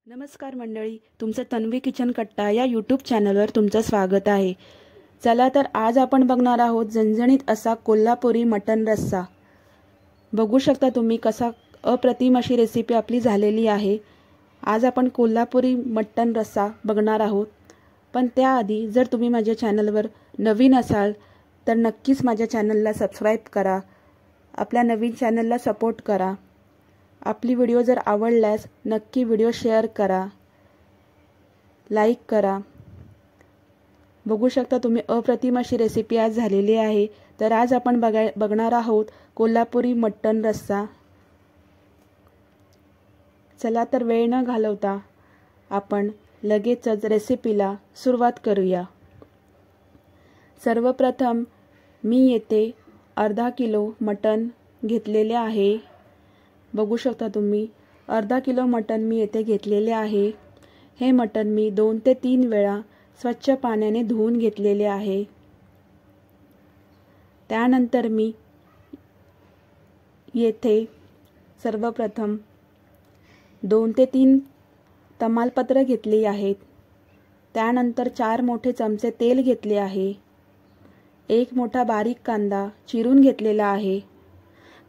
नमस्कार मंडळी, तुमचं तन्वी किचन कट्टा या यूट्यूब चॅनलवर तुमचं स्वागत आहे। चला तर आज आपण बघणार आहोत झणझणीत असा कोल्हापुरी मटण रस्सा। बघू शकता तुम्ही कसा अप्रतिम अशी रेसिपी आपली झालेली आहे। आज आपण कोल्हापुरी मटण रस्सा बघणार आहोत, पण त्याआधी जर तुम्ही माझ्या चॅनलवर नवीन असाल तर नक्कीच माझ्या चॅनलला सबस्क्राइब करा, आपल्या नवीन चॅनलला सपोर्ट करा। आपली व्हिडिओ जर आवडल्यास नक्की व्हिडिओ शेअर करा, लाईक करा। बघू शकता तुम्ही अप्रतिम अशी रेसिपी आज झालेली आहे। तर आज आपण बघणार आहोत कोल्हापुरी मटण रस्सा। चला तर वेळ न घालवता आपण लगेचच रेसिपीला सुरुवात करूया। सर्वप्रथम मी येथे अर्धा किलो मटण घेतलेले आहे। बघू शकता तुम्ही अर्धा किलो मटण मी येथे घेतलेले आहे। हे मटण मी 2 ते 3 वेळा स्वच्छ पाण्याने धुवून घेतलेले आहे। त्यानंतर मी येथे सर्वप्रथम 2 ते 3 तमालपत्र घेतली आहेत। त्यानंतर 4 मोठे चमचे तेल घेतले आहे। 1 मोठा बारीक कांदा चिरून घेतलेला आहे।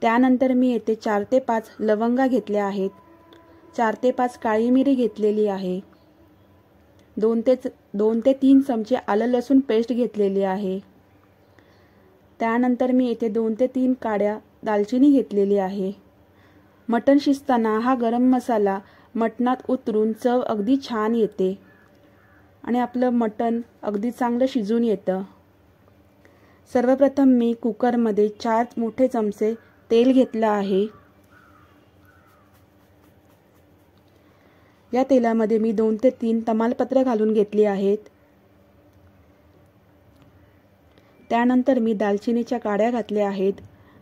त्यानंतर मी येथे 4 ते 5 लवंगा घेतल्या आहेत। 4 ते 5 काळी मिरी घेतलेली आहे। 2 ते 3 चमचे आलं लसूण पेस्ट घेतलेली आहे। त्यानंतर मी येथे 2 ते 3 काड्या दालचिनी घेतलेली आहे। मटण शिजताना हा गरम मसाला मटणात उतरून चव अगदी छान येते आणि आपलं मटण अगदी चांगलं शिजून येतं। सर्वप्रथम मी कुकरमध्ये 4 मोठे चमचे तेल घेतलं आहे। या तेलामध्ये मी 2 ते 3 तमालपत्र घालून घेतली आहेत। त्यानंतर मी दालचिनीच्या काड्या घातल्या आहेत।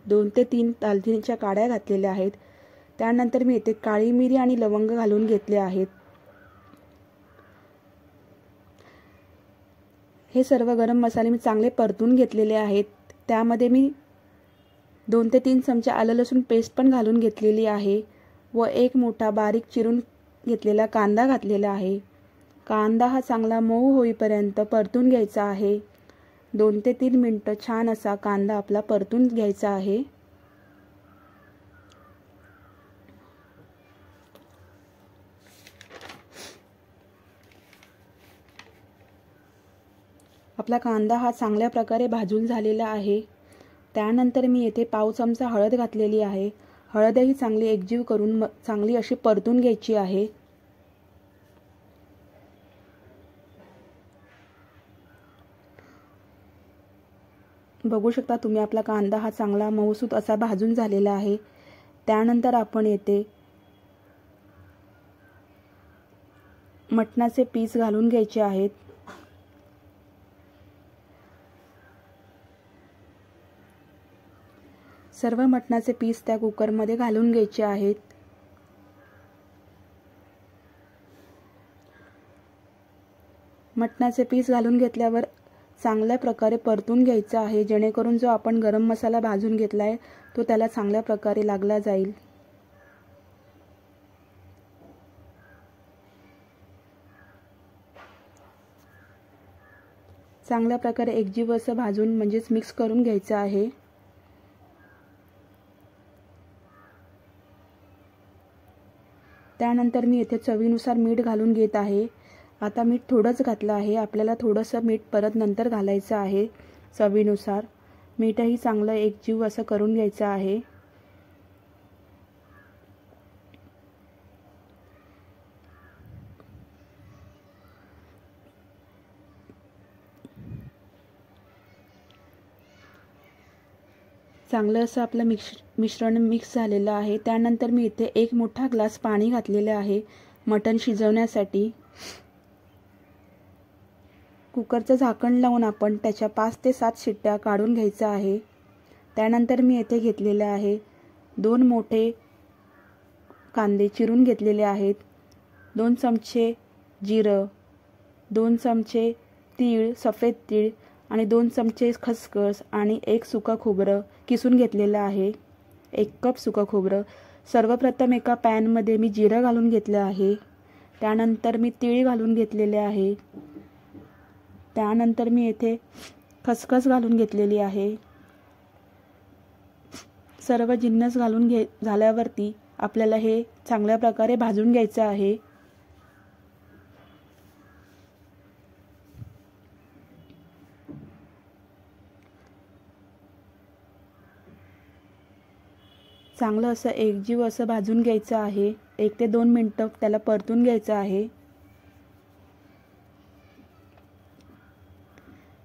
2 ते 3 दालचिनीच्या काड्या घातलेल्या आहेत। त्यानंतर मी येथे काळी मिरी आणि लवंग घालून घेतले आहेत। हे सर्व गरम मसाले मी चांगले परतून घेतलेले आहेत। त्यामध्ये मी 2 ते 3 चमचे आलं लसूण पेस्ट पण घालून घेतलेली आहे व 1 मोठा बारीक चिरून घेतलेला कांदा घातलेला आहे। कांदा हा चांगला मऊ होईपर्यंत परतून घ्यायचा आहे। 2 ते 3 मिनिटं छान असा कांदा आपला परतून घ्यायचा आहे। आपला कांदा हा चांगल्या प्रकारे भाजून झालेला आहे। त्यानंतर मी येथे पाव चमचा हळद घातलेली आहे। हळदही चांगली एकजीव करून चांगली अशी परतून घ्यायची आहे। बघू शकता तुम्ही आपला कांदा हा चांगला मऊसूत असा भाजून झालेला आहे। त्यानंतर आपण येथे मटणाचे पीस घालून घ्यायचे आहेत। सर्व मटणाचे पीस त्या कुकरमध्ये घालून घ्यायचे आहेत। मटणाचे पीस घालून घेतल्यावर चांगल्या प्रकारे परतून घ्यायचा आहे, जेणेकरून जो आपण गरम मसाला भाजून घेतलाय तो त्याला चांगल्या प्रकारे लागला जाईल। चांगल्या प्रकारे एकजीव असं भाजून म्हणजेच मिक्स करून घ्यायचं आहे। त्यानंतर मी येथे चवीनुसार मीठ घालून घेत आहे। आता मीठ थोडंच घातलं आहे, आपल्याला थोडंसं मीठ परत नंतर घालायचं आहे चवीनुसार। मीठही चांगलं एकजीव असं करून घ्यायचं आहे। चांगलं असं आपलं मिश्रण मिक्स झालेलं आहे। त्यानंतर मी इथे 1 मोठा ग्लास पाणी घातलेले आहे मटण शिजवण्यासाठी। कुकरचं झाकण लावून आपण त्याच्या 5 ते 7 शिट्ट्या काढून घ्यायचा आहे। त्यानंतर मी येथे घेतलेले आहे 2 मोठे कांदे चिरून घेतलेले आहेत। 2 चमचे जिरं, 2 चमचे तीळ, सफेद तीळ आणि 2 चमचे खसखस आणि 1 सुका खोबरं किसून घेतलेलं आहे। 1 कप सुका खोबरं। सर्वप्रथम एका पॅनमध्ये मी जिरं घालून घेतलं आहे। त्यानंतर मी तीळ घालून घेतलेले आहे. त्यानंतर मी येथे खसखस घालून घेतलेली आहे. सर्व जिन्नस घालून झाल्यावरती आपल्याला हे चांगल्या प्रकारे भाजून घ्यायचं आहे. चांगलं असं एकजीव असं भाजून घ्यायचं आहे. 1 ते 2 मिनिटं त्याला परतून घ्यायचं आहे.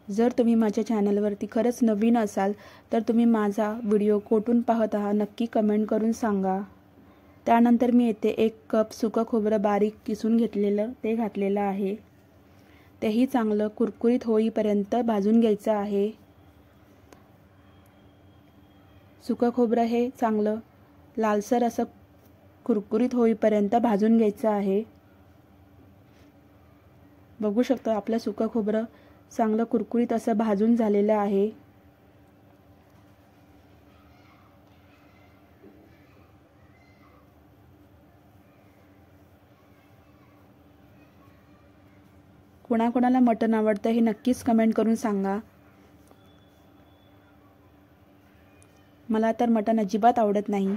जर तुम्ही माझ्या चॅनलवरती खरंच नवीन असाल तर तुम्ही माझा व्हिडिओ कुठून पाहत आहात नक्की कमेंट करून सांगा. त्यानंतर मी येथे 1 कप सुकं खोबरं बारीक किसून घेतलेलं ते घातलेलं आहे. तेही चांगलं कुरकुरीत होईपर्यंत भाजून घ्यायचं आहे. सुकं खोबरं हे चांगलं लालसर असं कुरकुरीत होईपर्यंत भाजून घ्यायचं आहे. बघू शकता आपलं सुकं खोबरं चांगलं कुरकुरीत असं भाजून झालेलं आहे. कोणाकोणाला मटण आवडतं हे नक्कीच कमेंट करून सांगा. मला तर मटण अजिबात आवडत नाही,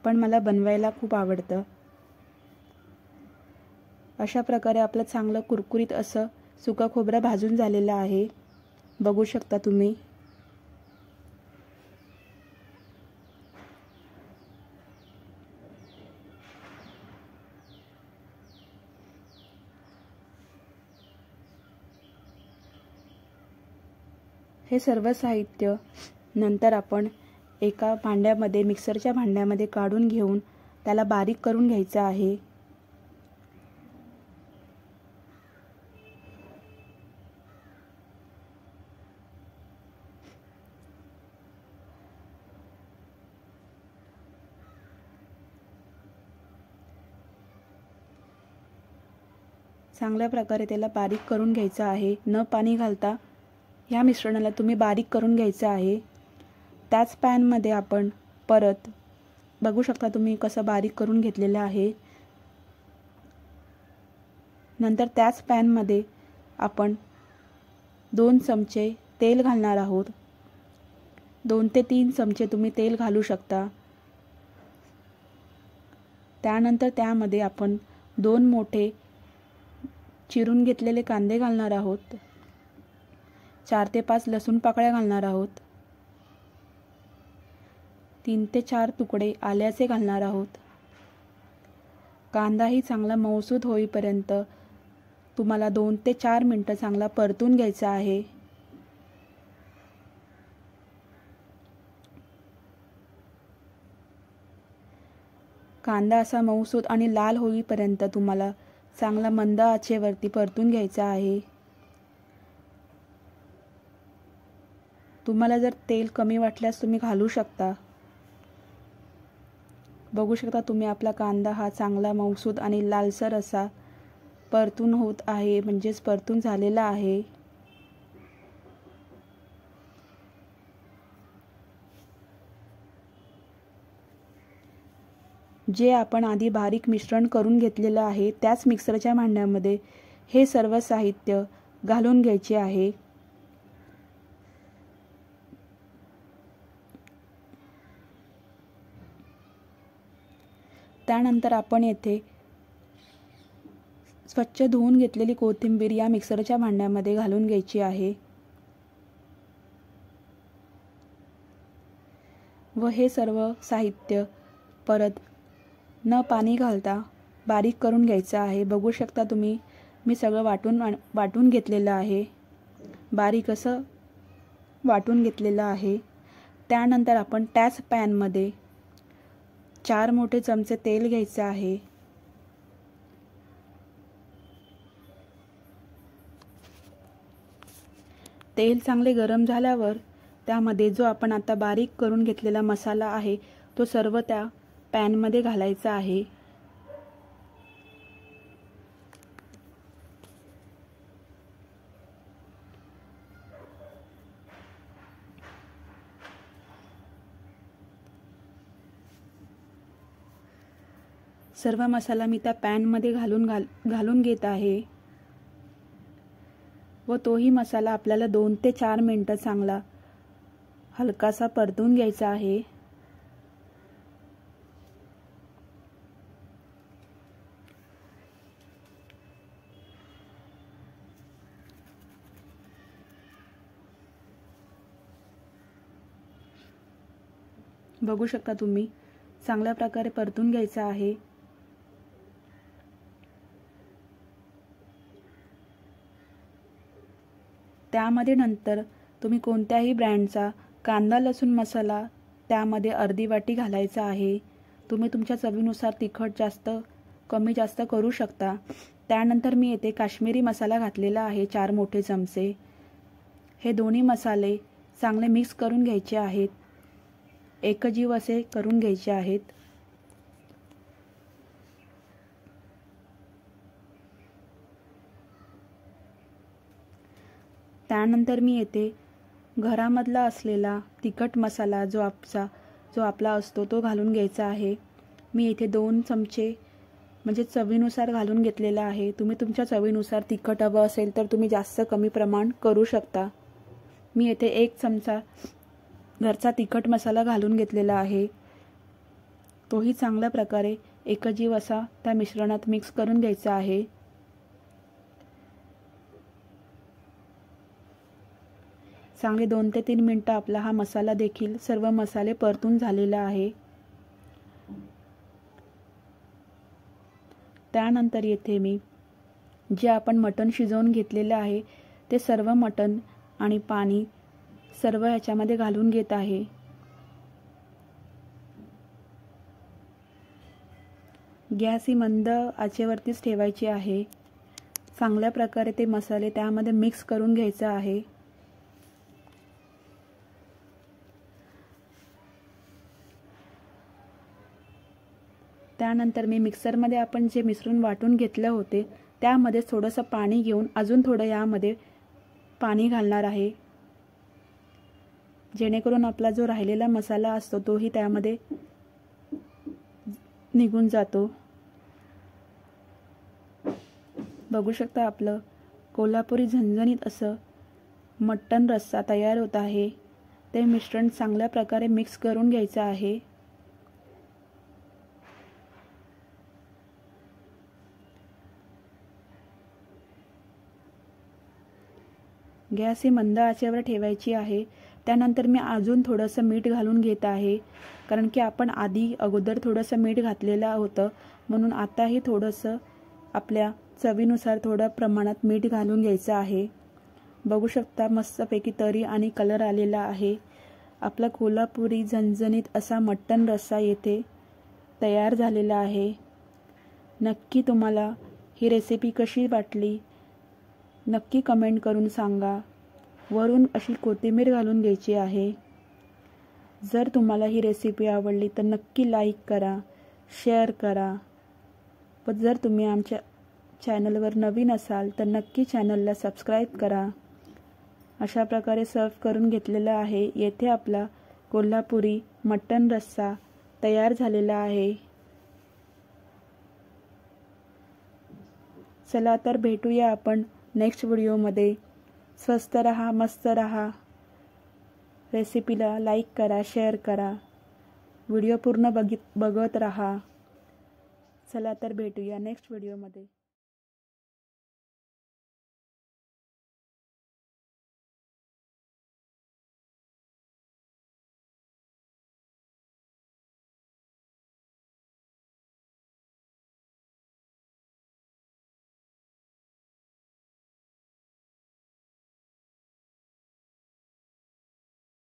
पण मला बनवायला खूप आवडतं. अशा प्रकारे आपलं चांगलं कुरकुरीत असं सुकं खोबरं भाजून झालेलं आहे. बघू शकता तुम्ही. हे सर्व साहित्य नंतर आपण एका भांड्यामध्ये मिक्सरच्या भांड्यामध्ये काढून घेऊन त्याला बारीक करून घ्यायचं आहे. चांगल्या प्रकारे त्याला बारीक करून घ्यायचं आहे. न पाणी घालता ह्या मिश्रणाला तुम्ही बारीक करून घ्यायचं आहे. त्याच पॅनमध्ये आपण परत बघू शकता तुम्ही कसं बारीक करून घेतलेलं आहे. नंतर त्याच पॅनमध्ये आपण 2 चमचे तेल घालणार आहोत. 2 ते 3 चमचे तुम्ही तेल घालू शकता. त्यानंतर त्यामध्ये आपण 2 मोठे चिरून घेतलेले कांदे घालणार आहोत. 4 ते 5 लसूण पाकळ्या घालणार आहोत. 3 ते 4 तुकडे आल्याचे घालणार आहोत. कांदाही चांगला मऊसूत होईपर्यंत तुम्हाला 2 ते 4 मिनिटं चांगला परतून घ्यायचा आहे. कांदा असा मऊसूत आणि लाल होईपर्यंत तुम्हाला चांगला मंद आचेवरती परतून घ्यायचा आहे. तुम्हाला जर तेल कमी वाटल्यास तुम्ही घालू शकता. बघू शकता तुम्ही आपला कांदा हा चांगला मऊसूत आणि लालसर असा परतून होत आहे, म्हणजेच परतून झालेला आहे. जे आपण आधी बारीक मिश्रण करून घेतलेलं आहे त्याच मिक्सरच्या भांड्यामध्ये हे सर्व साहित्य घालून घ्यायचे आहे. त्यानंतर आपण येथे स्वच्छ धुवून घेतलेली कोथिंबीर या मिक्सरच्या भांड्यामध्ये घालून घ्यायची आहे व हे सर्व साहित्य परत न पाणी घालता बारीक करून घ्यायचं आहे. बघू शकता तुम्ही मी सगळं वाटून घेतलेलं आहे. बारीक असं वाटून घेतलेलं आहे. त्यानंतर आपण त्याच पॅनमध्ये 4 मोठे चमचे तेल घ्यायचं आहे. तेल चांगले गरम झाल्यावर त्यामध्ये जो आपण आता बारीक करून घेतलेला मसाला आहे तो सर्व त्या पॅनमध्ये घालायचा आहे. सर्व मसाला मी त्या पॅनमध्ये घालून घेत आहे व तोही मसाला आपल्याला 2 ते 4 मिनिटं चांगला हलकासा परतून घ्यायचा आहे। बघू शकता तुम्ही चांगल्या प्रकारे परतून घ्यायचा आहे। त्यामध्ये नंतर तुम्ही कोणत्याही ब्रँडचा कांदा लसूण मसाला त्यामध्ये अर्धी वाटी घालायचा आहे। तुम्ही तुमच्या चवीनुसार तिखट जास्त कमी जास्त करू शकता। त्यानंतर मी येथे काश्मीरी मसाला घातलेला आहे 4 मोठे चमचे। हे दोन्ही मसाले चांगले मिक्स करून घ्यायचे आहेत, एकजीव असे करून घ्यायचे आहेत। त्यानंतर मी येथे घरामधला असलेला तिखट मसाला जो आपला असतो तो घालून घ्यायचा आहे। मी येथे 2 चमचे म्हणजे चवीनुसार घालून घेतलेला आहे। तुम्ही तुमच्या चवीनुसार तिखट हवं असेल तर तुम्ही जास्त कमी प्रमाण करू शकता। मी येथे 1 चमचा घरचा तिखट मसाला घालून घेतलेला आहे। तोही चांगल्या प्रकारे एकजीव असा त्या मिश्रणात मिक्स करून घ्यायचा आहे। चांगले 2 ते 3 मिनिटं आपला हा मसाला देखील सर्व मसाले परतून झालेला आहे। त्यानंतर येथे मी जे आपण मटण शिजवून घेतलेले आहे ते सर्व मटण आणि पाणी सर्व ह्याच्यामध्ये घालून घेत आहे। गॅस ही मंद आचेवरतीच ठेवायची आहे। चांगल्या प्रकारे ते मसाले त्यामध्ये मिक्स करून घ्यायचे आहे। त्यानंतर मी मिक्सरमध्ये आपण जे मिश्रण वाटून घेतले होते त्यामध्ये थोडंसं पाणी घेऊन अजून थोडं यामध्ये पाणी घालणार आहे, जेणेकरून आपला जो राहिलेला मसाला असतो तोही त्यामध्ये निघून जातो। बघू शकता आपलं कोल्हापुरी झणझणीत असं मटण रस्सा तयार होत आहे। ते मिश्रण चांगल्या प्रकारे मिक्स करून घ्यायचं आहे। गॅस ही मंद आचेवर ठेवायची आहे। त्यानंतर मी अजून थोडंसं मीठ घालून घेत आहे, कारण की आपण अगोदर थोडंसं मीठ घातलेलं होतं, म्हणून आताही थोडंसं आपल्या चवीनुसार थोड्या प्रमाणात मीठ घालून घ्यायचं आहे। बघू शकता मस्तपैकी तरी आणि कलर आलेला आहे। आपला कोल्हापुरी झणझणीत असा मटण रस्सा येथे तयार झालेला आहे। नक्की तुम्हाला ही रेसिपी कशी वाटली नक्की कमेंट करून सांगा। वरून अशी कोथिंबीर घालून घ्यायची आहे। जर तुम्हाला ही रेसिपी आवडली तर नक्की लाईक करा, शेअर करा व जर तुम्ही आमच्या चॅनलवर नवीन असाल तर नक्की चॅनलला सबस्क्राईब करा। अशा प्रकारे सर्व करून घेतलेला आहे। येथे आपला कोल्हापुरी मटण रस्सा तयार झालेला आहे। चला तर भेटूया आपण नेक्स्ट व्हिडिओमध्ये। स्वस्त रहा, मस्त रहा। रेसिपीला लाईक करा, शेअर करा, व्हिडिओ पूर्ण बघत रहा। चला तर भेटूया नेक्स्ट व्हिडिओमध्ये।